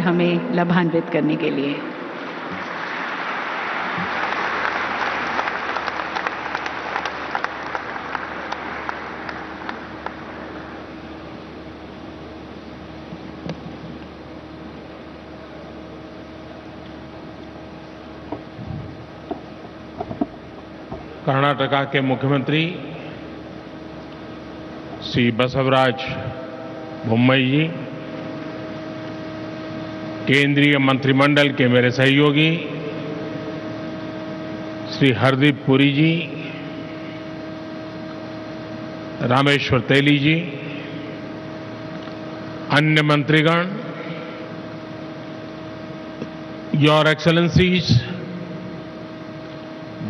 हमें लाभान्वित करने के लिए। कर्नाटका के मुख्यमंत्री श्री बसवराज बोम्मई जी, केंद्रीय मंत्रिमंडल के मेरे सहयोगी श्री हरदीप पुरी जी, रामेश्वर तेली जी, अन्य मंत्रीगण, योर एक्सेलेंसीज,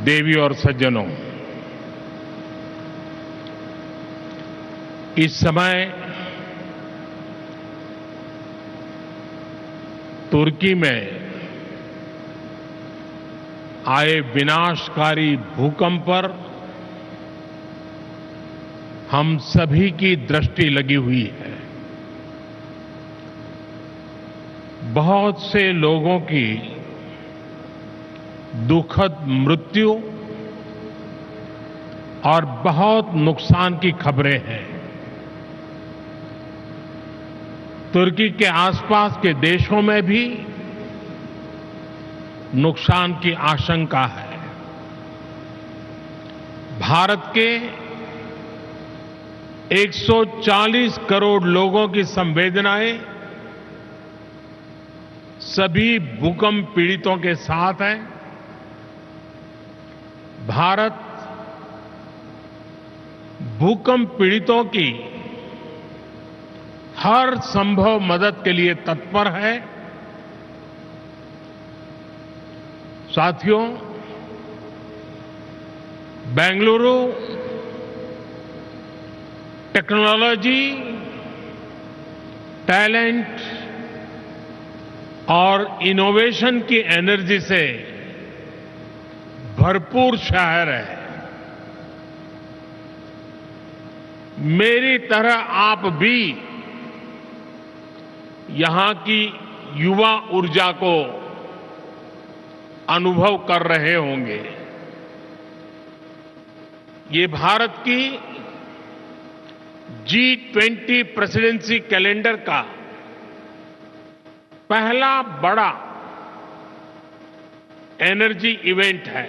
देवी और सज्जनों, इस समय तुर्की में आए विनाशकारी भूकंप पर हम सभी की दृष्टि लगी हुई है। बहुत से लोगों की दुखद मृत्यु और बहुत नुकसान की खबरें हैं। तुर्की के आसपास के देशों में भी नुकसान की आशंका है। भारत के 140 करोड़ लोगों की संवेदनाएं सभी भूकंप पीड़ितों के साथ हैं। भारत भूकंप पीड़ितों की हर संभव मदद के लिए तत्पर है। साथियों, बेंगलुरु टेक्नोलॉजी, टैलेंट और इनोवेशन की एनर्जी से भरपूर शहर है। मेरी तरह आप भी यहां की युवा ऊर्जा को अनुभव कर रहे होंगे। ये भारत की G20 प्रेसिडेंसी कैलेंडर का पहला बड़ा एनर्जी इवेंट है।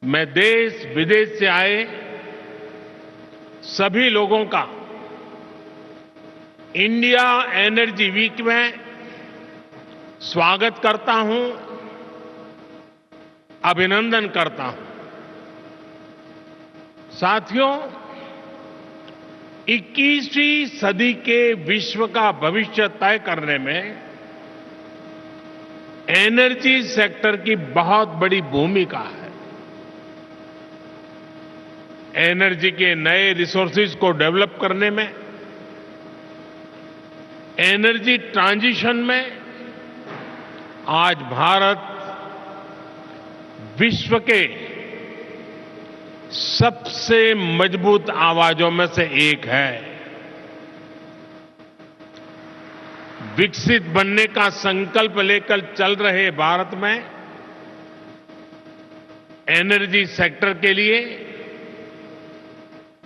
मैं देश विदेश से आए सभी लोगों का इंडिया एनर्जी वीक में स्वागत करता हूं, अभिनंदन करता हूं। साथियों, 21वीं सदी के विश्व का भविष्य तय करने में एनर्जी सेक्टर की बहुत बड़ी भूमिका है। एनर्जी के नए रिसोर्सेज को डेवलप करने में, एनर्जी ट्रांजिशन में आज भारत विश्व के सबसे मजबूत आवाजों में से एक है। विकसित बनने का संकल्प लेकर चल रहे भारत में एनर्जी सेक्टर के लिए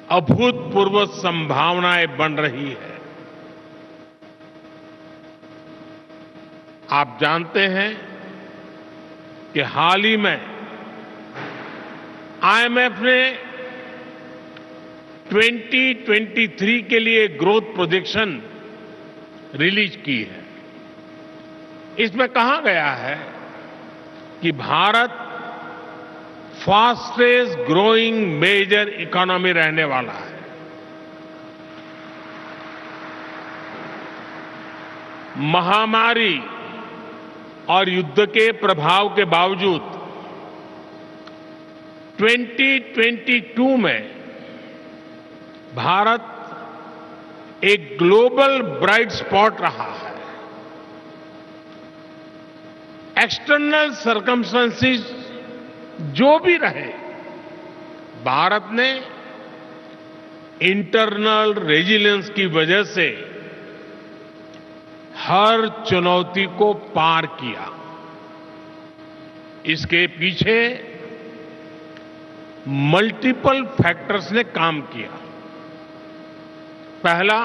अभूतपूर्व संभावनाएं बन रही है। आप जानते हैं कि हाल ही में IMF ने 2023 के लिए ग्रोथ प्रोजेक्शन रिलीज की है। इसमें कहा गया है कि Bharat fastest growing major economy रहने वाला है। महामारी और युद्ध के प्रभाव के बावजूद 2022 में भारत एक ग्लोबल ब्राइट स्पॉट रहा है। एक्सटर्नल सर्कमस्टेंसेस जो भी रहे, भारत ने इंटरनल रेजिलियंस की वजह से हर चुनौती को पार किया। इसके पीछे मल्टीपल फैक्टर्स ने काम किया। पहला,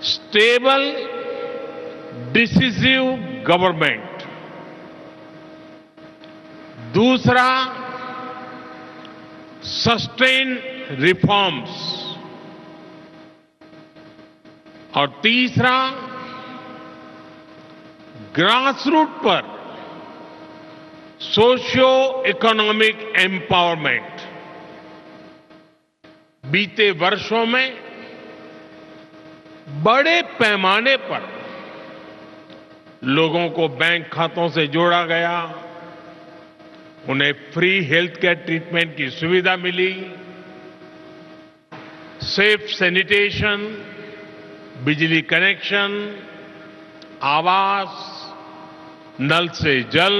स्टेबल डिसिसिव गवर्नमेंट। दूसरा, सस्टेन रिफॉर्म्स। और तीसरा, ग्रासरूट पर सोशियो इकोनॉमिक एम्पावरमेंट। बीते वर्षों में बड़े पैमाने पर लोगों को बैंक खातों से जोड़ा गया, उन्हें फ्री हेल्थ केयर ट्रीटमेंट की सुविधा मिली, सेफ सैनिटेशन, बिजली कनेक्शन, आवास, नल से जल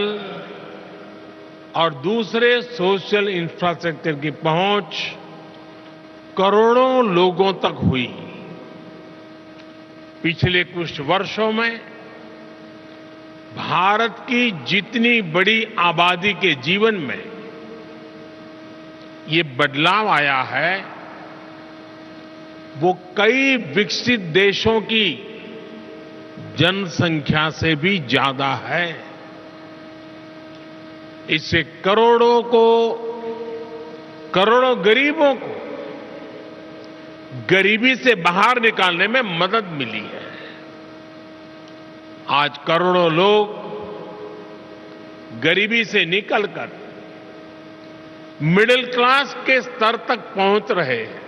और दूसरे सोशल इंफ्रास्ट्रक्चर की पहुंच करोड़ों लोगों तक हुई। पिछले कुछ वर्षों में भारत की जितनी बड़ी आबादी के जीवन में ये बदलाव आया है, वो कई विकसित देशों की जनसंख्या से भी ज्यादा है। इससे करोड़ों गरीबों को गरीबी से बाहर निकालने में मदद मिली है। आज करोड़ों लोग गरीबी से निकलकर मिडिल क्लास के स्तर तक पहुंच रहे हैं।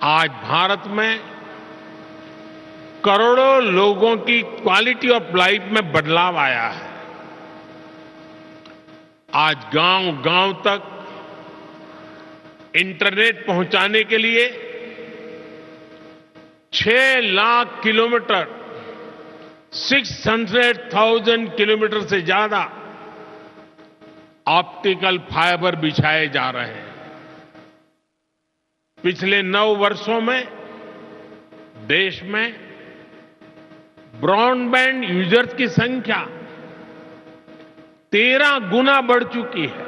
आज भारत में करोड़ों लोगों की क्वालिटी ऑफ लाइफ में बदलाव आया है। आज गांव-गांव तक इंटरनेट पहुंचाने के लिए 6 लाख किलोमीटर, 600,000 किलोमीटर से ज्यादा ऑप्टिकल फाइबर बिछाए जा रहे हैं। पिछले 9 वर्षों में देश में ब्रॉडबैंड यूजर्स की संख्या 13 गुना बढ़ चुकी है।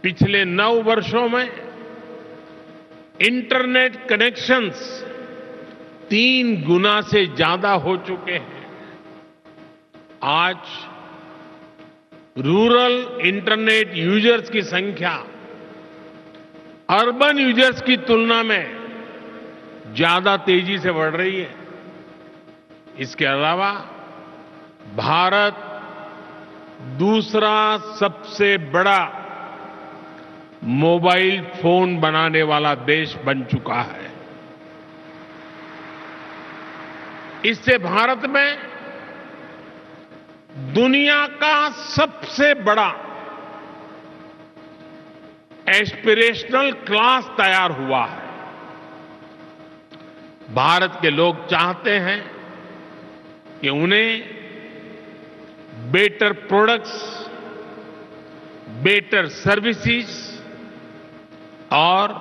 पिछले 9 वर्षों में इंटरनेट कनेक्शंस 3 गुना से ज्यादा हो चुके हैं। आज रूरल इंटरनेट यूजर्स की संख्या अर्बन यूजर्स की तुलना में ज्यादा तेजी से बढ़ रही है। इसके अलावा भारत दूसरा सबसे बड़ा मोबाइल फोन बनाने वाला देश बन चुका है। इससे भारत में दुनिया का सबसे बड़ा एस्पिरेशनल क्लास तैयार हुआ है। भारत के लोग चाहते हैं कि उन्हें बेटर प्रोडक्ट्स, बेटर सर्विसेज और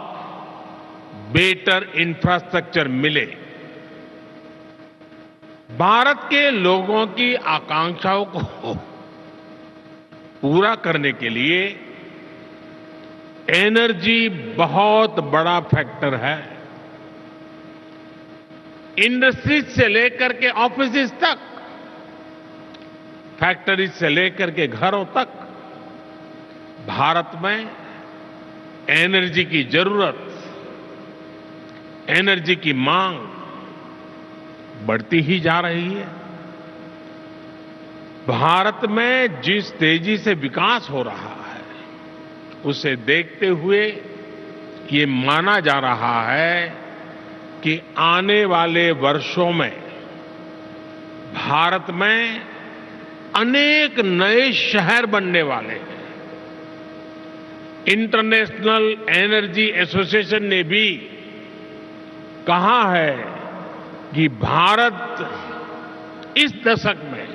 बेटर इंफ्रास्ट्रक्चर मिले। भारत के लोगों की आकांक्षाओं को पूरा करने के लिए एनर्जी बहुत बड़ा फैक्टर है। इंडस्ट्रीज से लेकर के ऑफिसेज तक, फैक्ट्रीज से लेकर के घरों तक भारत में एनर्जी की जरूरत, एनर्जी की मांग बढ़ती ही जा रही है। भारत में जिस तेजी से विकास हो रहा है, उसे देखते हुए ये माना जा रहा है कि आने वाले वर्षों में भारत में अनेक नए शहर बनने वाले हैं। इंटरनेशनल एनर्जी एसोसिएशन ने भी कहा है कि भारत इस दशक में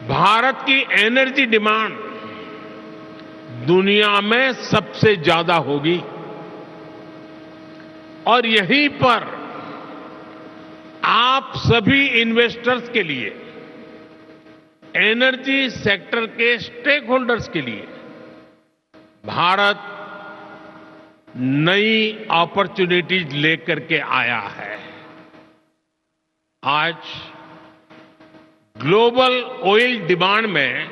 भारत की एनर्जी डिमांड दुनिया में सबसे ज्यादा होगी और यहीं पर आप सभी इन्वेस्टर्स के लिए, एनर्जी सेक्टर के स्टेक होल्डर्स के लिए भारत नई अपॉर्चुनिटीज लेकर के आया है। आज ग्लोबल ऑयल डिमांड में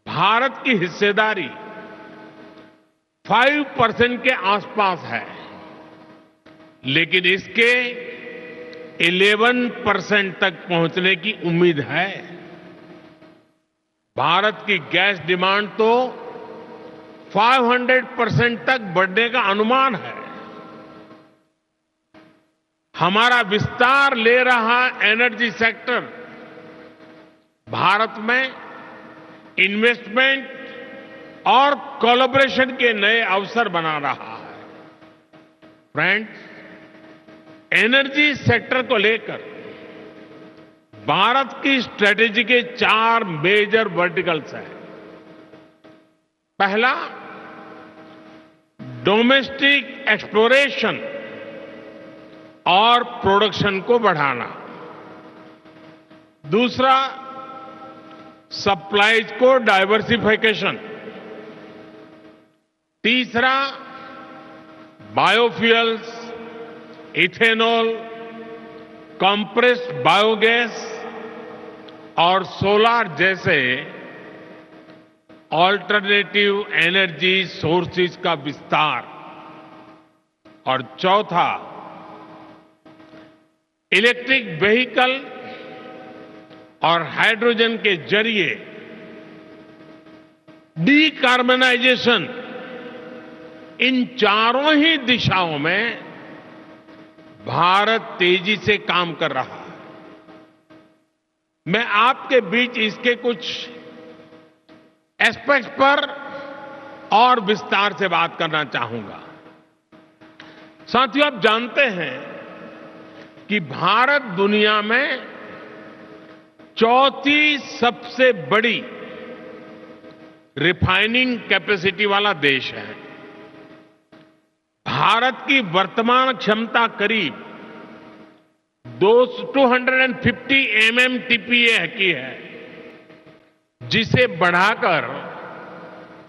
भारत की हिस्सेदारी 5% के आसपास है, लेकिन इसके 11% तक पहुंचने की उम्मीद है। भारत की गैस डिमांड तो 500% तक बढ़ने का अनुमान है। हमारा विस्तार ले रहा एनर्जी सेक्टर भारत में इन्वेस्टमेंट और कोलैबोरेशन के नए अवसर बना रहा है। फ्रेंड्स, एनर्जी सेक्टर को लेकर भारत की स्ट्रेटेजी के 4 मेजर वर्टिकल्स हैं। पहला, डोमेस्टिक एक्सप्लोरेशन और प्रोडक्शन को बढ़ाना। दूसरा, सप्लाईज को डाइवर्सिफिकेशन। तीसरा, बायोफ्यूल्स, इथेनॉल, कंप्रेस्ड बायोगैस और सोलार जैसे ऑल्टरनेटिव एनर्जी सोर्सेज का विस्तार। और चौथा, इलेक्ट्रिक व्हीकल और हाइड्रोजन के जरिए डीकार्बनाइजेशन। इन चारों ही दिशाओं में भारत तेजी से काम कर रहा है। मैं आपके बीच इसके कुछ एस्पेक्ट्स पर और विस्तार से बात करना चाहूंगा। साथियों, आप जानते हैं कि भारत दुनिया में चौथी सबसे बड़ी रिफाइनिंग कैपेसिटी वाला देश है। भारत की वर्तमान क्षमता करीब 250 MMTPA की है, जिसे बढ़ाकर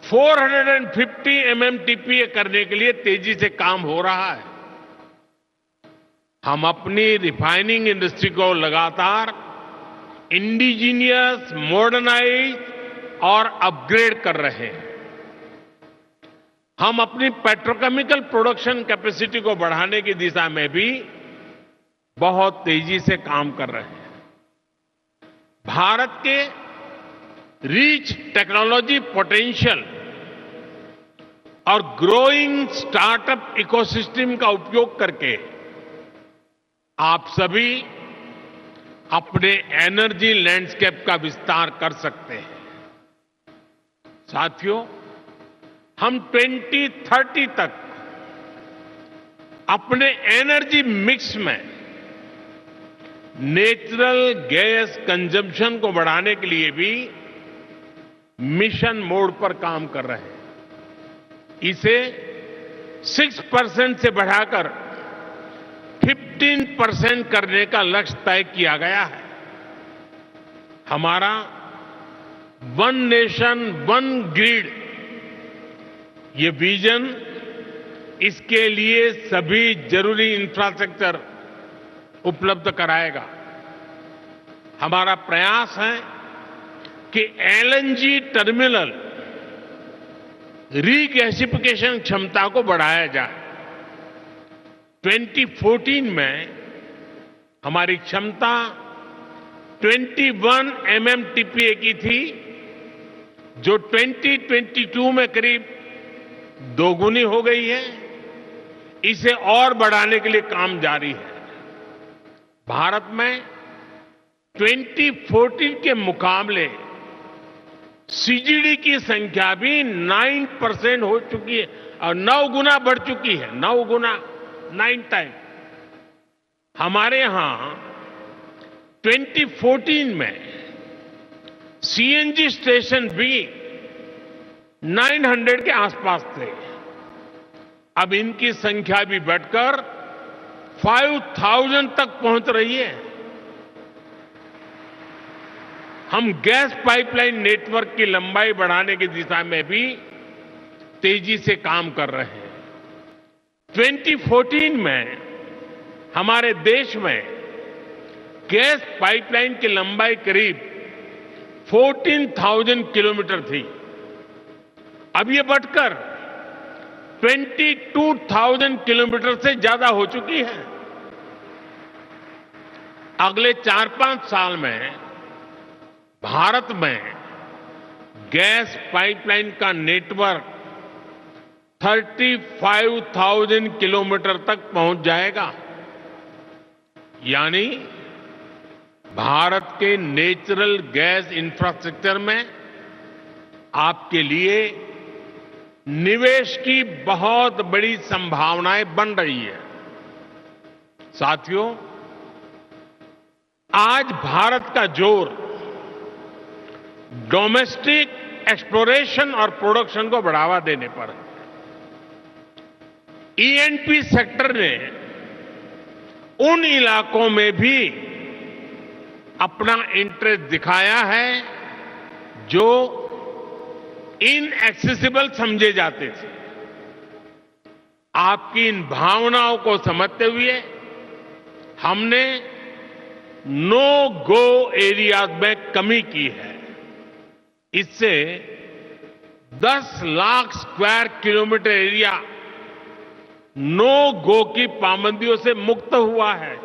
450 MMTPA करने के लिए तेजी से काम हो रहा है। हम अपनी रिफाइनिंग इंडस्ट्री को लगातार इंडिजीनियस, मॉडर्नाइज और अपग्रेड कर रहे हैं। हम अपनी पेट्रोकेमिकल प्रोडक्शन कैपेसिटी को बढ़ाने की दिशा में भी बहुत तेजी से काम कर रहे हैं। भारत के रिच टेक्नोलॉजी पोटेंशियल और ग्रोइंग स्टार्टअप इकोसिस्टम का उपयोग करके आप सभी अपने एनर्जी लैंडस्केप का विस्तार कर सकते हैं। साथियों, हम 2030 तक अपने एनर्जी मिक्स में नेचुरल गैस कंजम्पशन को बढ़ाने के लिए भी मिशन मोड पर काम कर रहे हैं। इसे 6% से बढ़ाकर 15% करने का लक्ष्य तय किया गया है। हमारा वन नेशन वन ग्रिड ये विजन इसके लिए सभी जरूरी इंफ्रास्ट्रक्चर उपलब्ध कराएगा। हमारा प्रयास है कि एलएनजी टर्मिनल रीगैसिफिकेशन क्षमता को बढ़ाया जाए। 2014 में हमारी क्षमता 21 MMTPA की थी, जो 2022 में करीब दोगुनी हो गई है। इसे और बढ़ाने के लिए काम जारी है। भारत में 2014 के मुकाबले सीजीडी की संख्या भी 9% हो चुकी है और 9 गुना बढ़ चुकी है। 9 गुना, 9 टाइम। हमारे यहां 2014 में सीएनजी स्टेशन भी 900 के आसपास थे। अब इनकी संख्या भी बढ़कर 5,000 तक पहुंच रही है। हम गैस पाइपलाइन नेटवर्क की लंबाई बढ़ाने की दिशा में भी तेजी से काम कर रहे हैं। 2014 में हमारे देश में गैस पाइपलाइन की लंबाई करीब 14,000 किलोमीटर थी। अब ये बढ़कर 22,000 किलोमीटर से ज्यादा हो चुकी है। अगले 4-5 साल में भारत में गैस पाइपलाइन का नेटवर्क 35,000 किलोमीटर तक पहुंच जाएगा। यानी भारत के नेचुरल गैस इंफ्रास्ट्रक्चर में आपके लिए निवेश की बहुत बड़ी संभावनाएं बन रही है। साथियों, आज भारत का जोर डोमेस्टिक एक्सप्लोरेशन और प्रोडक्शन को बढ़ावा देने पर है। ईएनपी सेक्टर ने उन इलाकों में भी अपना इंटरेस्ट दिखाया है जो इनएक्सेसिबल समझे जाते थे। आपकी इन भावनाओं को समझते हुए हमने नो गो एरियाज में कमी की है। इससे 10 lakh square kilometre area no go की पाबंदियों से मुक्त हुआ है।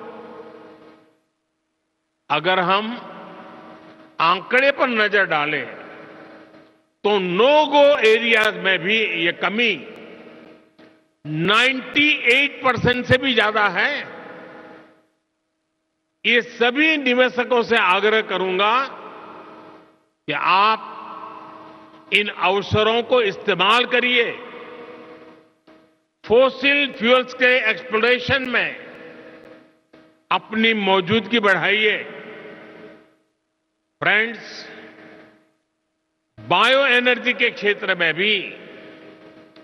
अगर हम आंकड़े पर नजर डालें तो नो गो एरियाज में भी ये कमी 98% से भी ज्यादा है। ये सभी निवेशकों से आग्रह करूंगा कि आप इन अवसरों को इस्तेमाल करिए। फॉसिल फ्यूल्स के एक्सप्लोरेशन में अपनी मौजूदगी बढ़ाइए। फ्रेंड्स, बायो एनर्जी के क्षेत्र में भी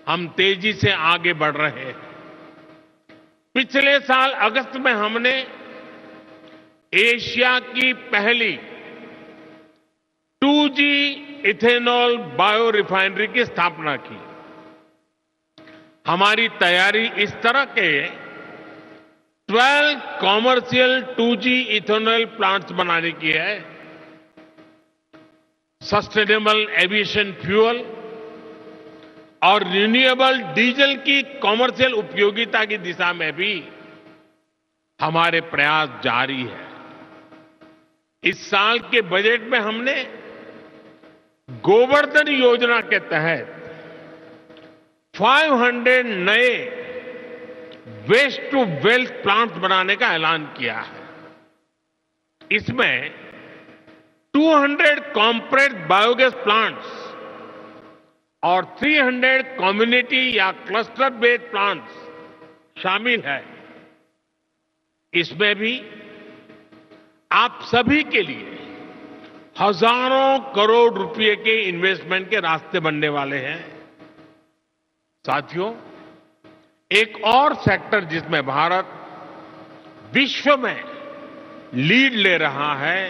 हम तेजी से आगे बढ़ रहे हैं। पिछले साल अगस्त में हमने एशिया की पहली 2G इथेनॉल बायो रिफाइनरी की स्थापना की। हमारी तैयारी इस तरह के 12 कॉमर्शियल 2G इथेनॉल प्लांट्स बनाने की है। सस्टेनेबल एविएशन फ्यूल और रिन्यूएबल डीजल की कॉमर्शियल उपयोगिता की दिशा में भी हमारे प्रयास जारी है। इस साल के बजट में हमने गोवर्धन योजना के तहत 500 नए वेस्ट टू वेल्थ प्लांट्स बनाने का ऐलान किया है। इसमें 200 कॉम्प्रेस्ड बायोगैस प्लांट्स और 300 कम्युनिटी या क्लस्टर बेस्ड प्लांट्स शामिल है। इसमें भी आप सभी के लिए हजारों करोड़ रुपए के इन्वेस्टमेंट के रास्ते बनने वाले हैं। साथियों, एक और सेक्टर जिसमें भारत विश्व में लीड ले रहा है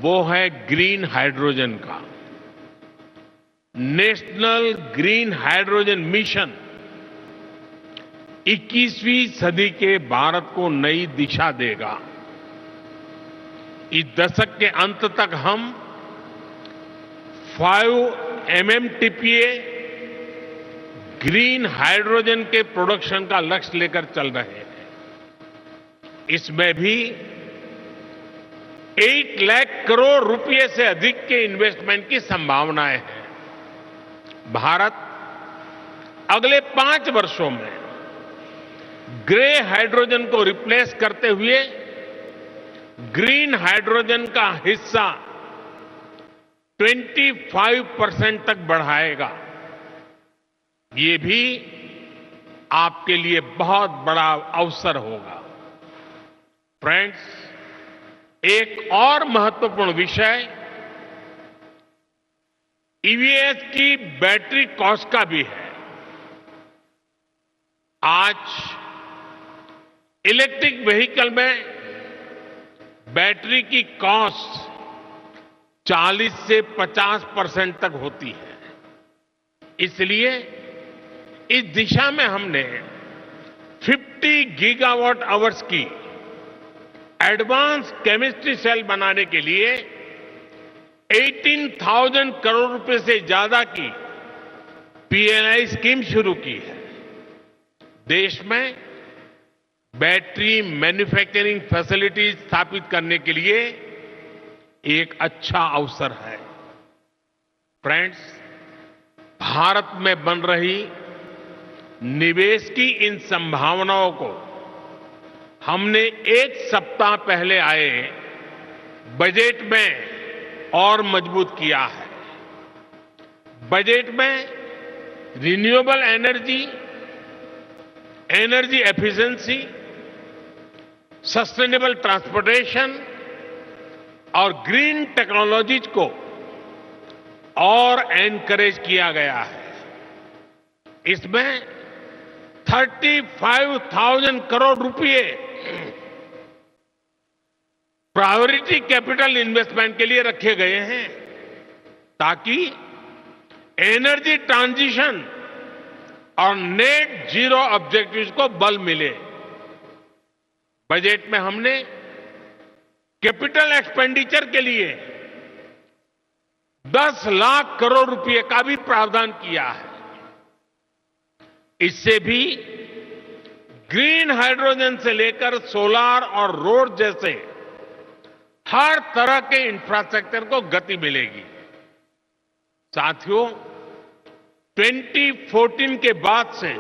वो है ग्रीन हाइड्रोजन का। नेशनल ग्रीन हाइड्रोजन मिशन 21वीं सदी के भारत को नई दिशा देगा। इस दशक के अंत तक हम 5 MMTPA ग्रीन हाइड्रोजन के प्रोडक्शन का लक्ष्य लेकर चल रहे हैं। इसमें भी 8 लाख करोड़ रुपए से अधिक के इन्वेस्टमेंट की संभावनाएं हैं। भारत अगले 5 वर्षों में ग्रे हाइड्रोजन को रिप्लेस करते हुए ग्रीन हाइड्रोजन का हिस्सा 25% तक बढ़ाएगा। ये भी आपके लिए बहुत बड़ा अवसर होगा। फ्रेंड्स, एक और महत्वपूर्ण विषय ईवीएस की बैटरी कॉस्ट का भी है। आज इलेक्ट्रिक व्हीकल में बैटरी की कॉस्ट 40 से 50% तक होती है। इसलिए इस दिशा में हमने 50 गीगावाट आवर्स की एडवांस केमिस्ट्री सेल बनाने के लिए 18,000 करोड़ रुपए से ज्यादा की पीएलआई स्कीम शुरू की है। देश में बैटरी मैन्युफैक्चरिंग फैसिलिटीज स्थापित करने के लिए एक अच्छा अवसर है। फ्रेंड्स, भारत में बन रही निवेश की इन संभावनाओं को हमने एक सप्ताह पहले आए बजट में और मजबूत किया है। बजट में renewable energy, energy efficiency, sustainable transportation और ग्रीन टेक्नोलॉजीज को और एनकरेज किया गया है। इसमें 35,000 करोड़ रुपए प्रायोरिटी कैपिटल इन्वेस्टमेंट के लिए रखे गए हैं ताकि एनर्जी ट्रांजिशन और नेट जीरो ऑब्जेक्टिव्स को बल मिले। बजट में हमने कैपिटल एक्सपेंडिचर के लिए 10 लाख करोड़ रुपए का भी प्रावधान किया है। इससे भी ग्रीन हाइड्रोजन से लेकर सोलार और रोड जैसे हर तरह के इंफ्रास्ट्रक्चर को गति मिलेगी। साथियों, 2014 के बाद से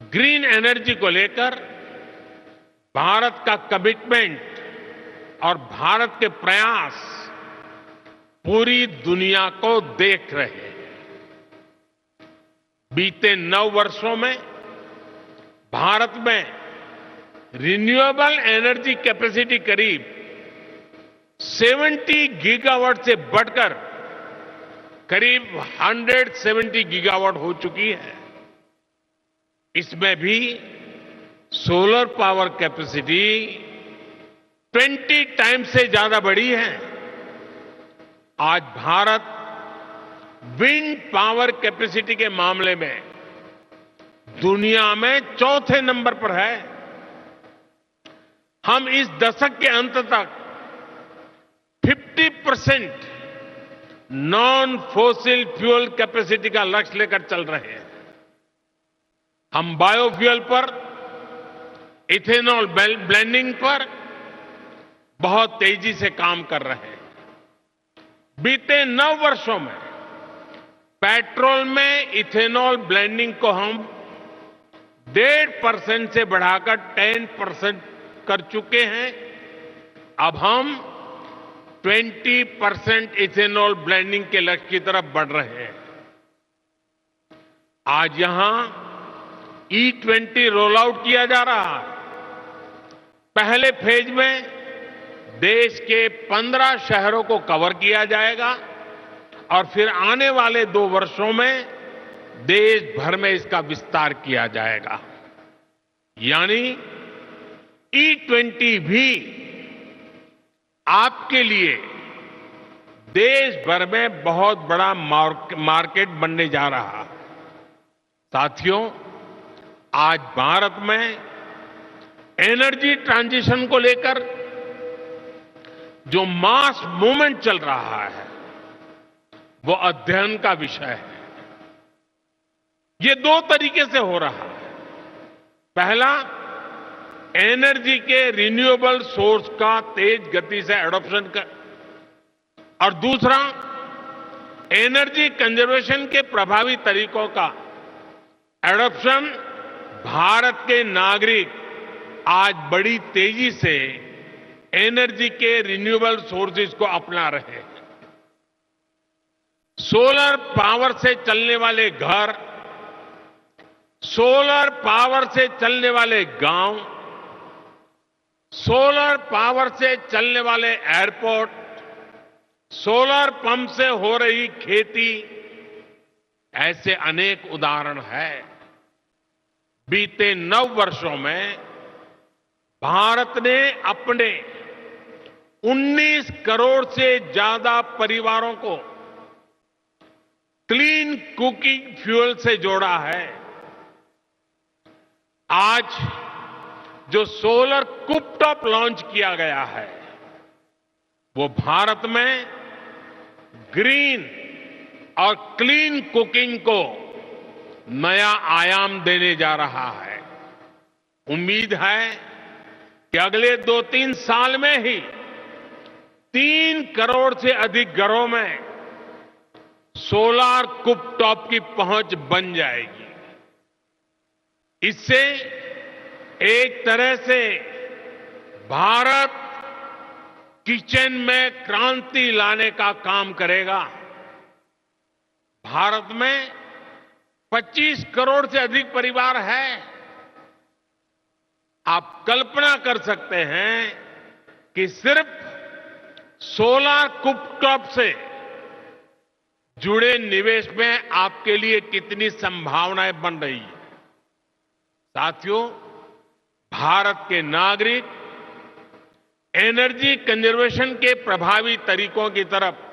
ग्रीन एनर्जी को लेकर भारत का कमिटमेंट और भारत के प्रयास पूरी दुनिया को देख रहे हैं। बीते 9 वर्षों में भारत में रिन्यूएबल एनर्जी कैपेसिटी करीब 70 गीगावाट से बढ़कर करीब 170 गीगावाट हो चुकी है। इसमें भी सोलर पावर कैपेसिटी 20 टाइम्स से ज्यादा बढ़ी है। आज भारत विंड पावर कैपेसिटी के मामले में दुनिया में चौथे नंबर पर है। हम इस दशक के अंत तक 50% नॉन फोसिल फ्यूल कैपेसिटी का लक्ष्य लेकर चल रहे हैं। हम बायोफ्यूल पर, इथेनॉल ब्लेंडिंग पर बहुत तेजी से काम कर रहे हैं। बीते 9 वर्षों में पेट्रोल में इथेनॉल ब्लेंडिंग को हम 1.5% से बढ़ाकर 10% कर चुके हैं। अब हम 20% इथेनॉल ब्लेंडिंग के लक्ष्य की तरफ बढ़ रहे हैं। आज यहां E20 रोल आउट किया जा रहा है। पहले फेज में देश के 15 शहरों को कवर किया जाएगा और फिर आने वाले 2 वर्षों में देश भर में इसका विस्तार किया जाएगा। यानी E20 भी आपके लिए देश भर में बहुत बड़ा मार्केट बनने जा रहा है। साथियों, आज भारत में एनर्जी ट्रांजिशन को लेकर जो मास मूवमेंट चल रहा है वो अध्ययन का विषय है। ये 2 तरीके से हो रहा है। पहला, एनर्जी के रिन्यूएबल सोर्स का तेज गति से एडॉप्शन कर, और दूसरा, एनर्जी कंजर्वेशन के प्रभावी तरीकों का एडॉप्शन। भारत के नागरिक आज बड़ी तेजी से एनर्जी के रिन्यूएबल सोर्सेज को अपना रहे हैं। सोलर पावर से चलने वाले घर, सोलर पावर से चलने वाले गांव, सोलर पावर से चलने वाले एयरपोर्ट, सोलर पंप से हो रही खेती, ऐसे अनेक उदाहरण हैं। बीते 9 वर्षों में भारत ने अपने 19 करोड़ से ज्यादा परिवारों को क्लीन कुकिंग फ्यूल से जोड़ा है। आज जो सोलर कुकटॉप लॉन्च किया गया है, वो भारत में ग्रीन और क्लीन कुकिंग को नया आयाम देने जा रहा है। उम्मीद है कि अगले 2-3 साल में ही 3 करोड़ से अधिक घरों में सोलर कुकटॉप की पहुंच बन जाएगी। इससे एक तरह से भारत किचन में क्रांति लाने का काम करेगा। भारत में 25 करोड़ से अधिक परिवार हैं। आप कल्पना कर सकते हैं कि सिर्फ सोलर कुकटॉप से जुड़े निवेश में आपके लिए कितनी संभावनाएं बन रही है। साथियों, भारत के नागरिक एनर्जी कंजर्वेशन के प्रभावी तरीकों की तरफ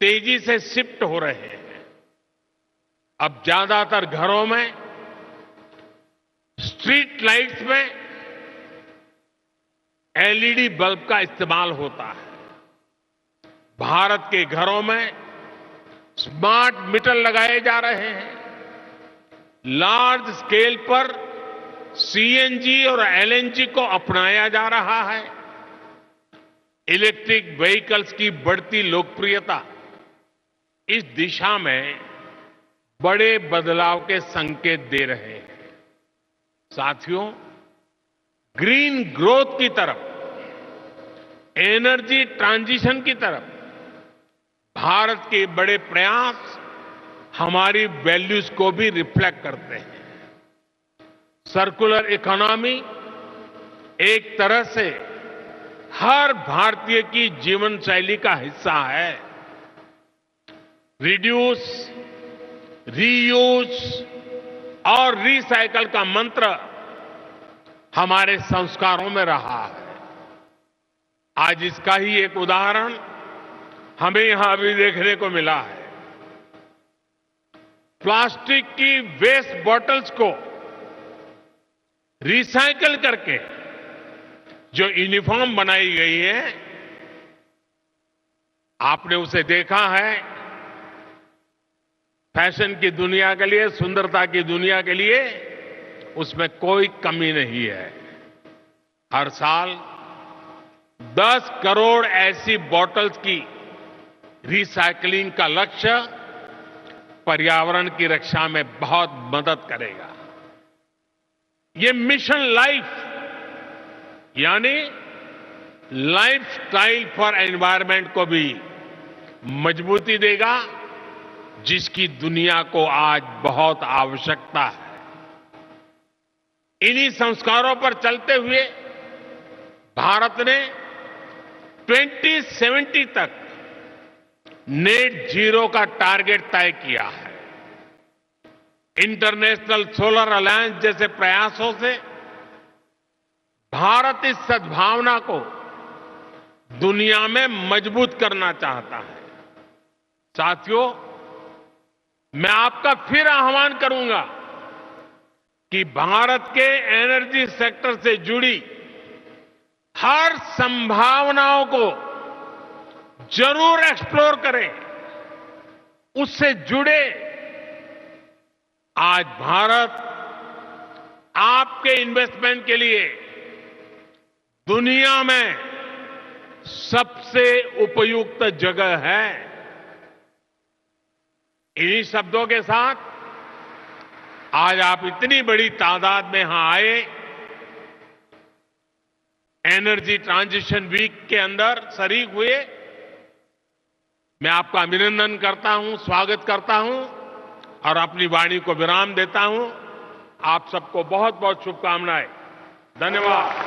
तेजी से शिफ्ट हो रहे हैं। अब ज्यादातर घरों में स्ट्रीट लाइट्स में एलईडी बल्ब का इस्तेमाल होता है। भारत के घरों में स्मार्ट मीटर लगाए जा रहे हैं। लार्ज स्केल पर सीएनजी और एलएनजी को अपनाया जा रहा है। इलेक्ट्रिक व्हीकल्स की बढ़ती लोकप्रियता इस दिशा में बड़े बदलाव के संकेत दे रहे हैं। साथियों, ग्रीन ग्रोथ की तरफ, एनर्जी ट्रांजिशन की तरफ भारत के बड़े प्रयास हमारी वैल्यूज को भी रिफ्लेक्ट करते हैं। सर्कुलर इकोनॉमी एक तरह से हर भारतीय की जीवन शैली का हिस्सा है। रिड्यूस, रीयूज और रिसाइकल का मंत्र हमारे संस्कारों में रहा है। आज इसका ही एक उदाहरण हमें यहां भी देखने को मिला है। प्लास्टिक की वेस्ट बॉटल्स को रिसाइकल करके जो यूनिफॉर्म बनाई गई है, आपने उसे देखा है। फैशन की दुनिया के लिए, सुंदरता की दुनिया के लिए उसमें कोई कमी नहीं है। हर साल 10 करोड़ ऐसी बॉटल्स की रिसाइकलिंग का लक्ष्य पर्यावरण की रक्षा में बहुत मदद करेगा। ये मिशन लाइफ यानी लाइफस्टाइल फॉर एनवायरनमेंट को भी मजबूती देगा, जिसकी दुनिया को आज बहुत आवश्यकता है। इन्हीं संस्कारों पर चलते हुए भारत ने 2070 तक नेट जीरो का टारगेट तय किया है। इंटरनेशनल सोलर अलायंस जैसे प्रयासों से भारत इस सद्भावना को दुनिया में मजबूत करना चाहता है। साथियों, मैं आपका फिर आह्वान करूंगा कि भारत के एनर्जी सेक्टर से जुड़ी हर संभावनाओं को जरूर एक्सप्लोर करें, उससे जुड़े। आज भारत आपके इन्वेस्टमेंट के लिए दुनिया में सबसे उपयुक्त जगह है। इन्हीं शब्दों के साथ आज आप इतनी बड़ी तादाद में यहां आए, एनर्जी ट्रांजिशन वीक के अंदर शरीक हुए। मैं आपका अभिनंदन करता हूं, स्वागत करता हूं और अपनी वाणी को विराम देता हूं। आप सबको बहुत बहुत शुभकामनाएं। धन्यवाद।